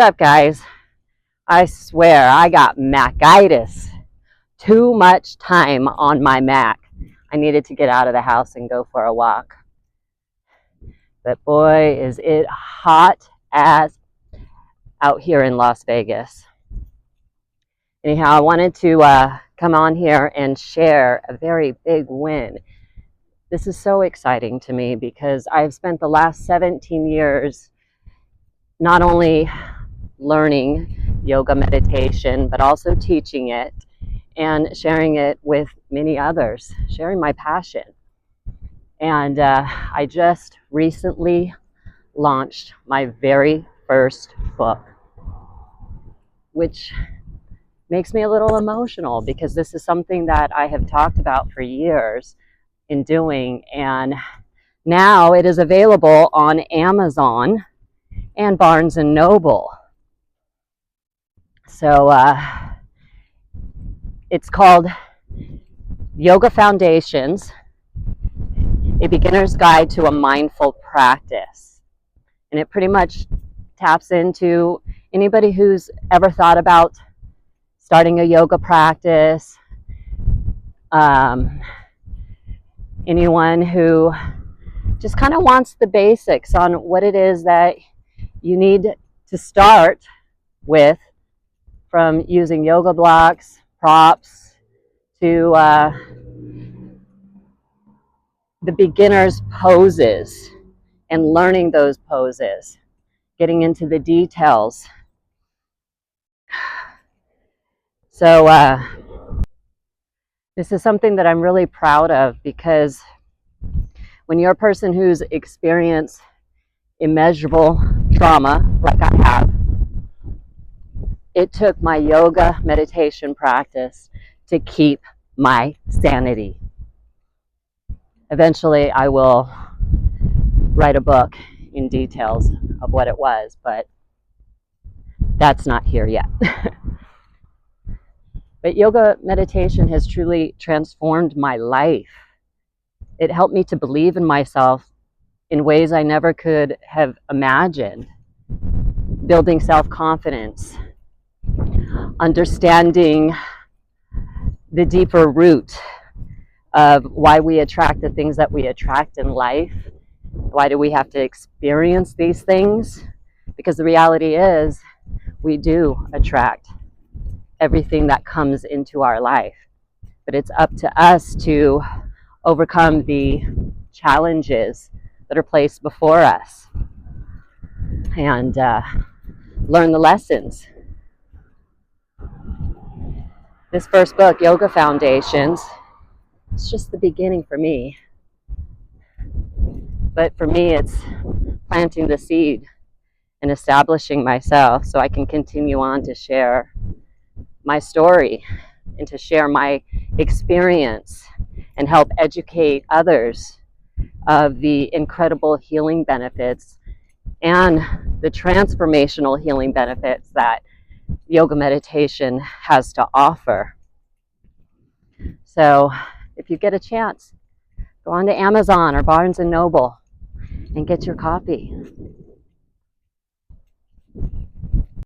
up, guys? I swear I got Macitis. Too much time on my Mac. I needed to get out of the house and go for a walk. But boy, is it hot as out here in Las Vegas. Anyhow, I wanted to come on here and share a very big win. This is so exciting to me because I've spent the last 17 years not only learning yoga meditation, but also teaching it and sharing it with many others, sharing my passion. And I just recently launched my very first book, which makes me a little emotional because this is something that I have talked about for years in doing, and now it is available on Amazon and Barnes and Noble. So it's called Yoga Foundations, a beginner's guide to a mindful practice. And it pretty much taps into anybody who's ever thought about starting a yoga practice, anyone who just kind of wants the basics on what it is that you need to start with, from using yoga blocks, props, to the beginner's poses and learning those poses, getting into the details. So this is something that I'm really proud of, because when you're a person who's experienced immeasurable trauma like I have, it took my yoga meditation practice to keep my sanity. Eventually, I will write a book in details of what it was, but that's not here yet. But yoga meditation has truly transformed my life. It helped me to believe in myself in ways I never could have imagined, building self-confidence, understanding the deeper root of why we attract the things that we attract in life. Why do we have to experience these things? Because the reality is, we do attract everything that comes into our life. But it's up to us to overcome the challenges that are placed before us and learn the lessons. This first book, Yoga Foundations, it's just the beginning for me. But for me, it's planting the seed and establishing myself so I can continue on to share my story and to share my experience and help educate others of the incredible healing benefits and the transformational healing benefits that yoga meditation has to offer. So if you get a chance, go on to Amazon or Barnes and Noble and get your copy.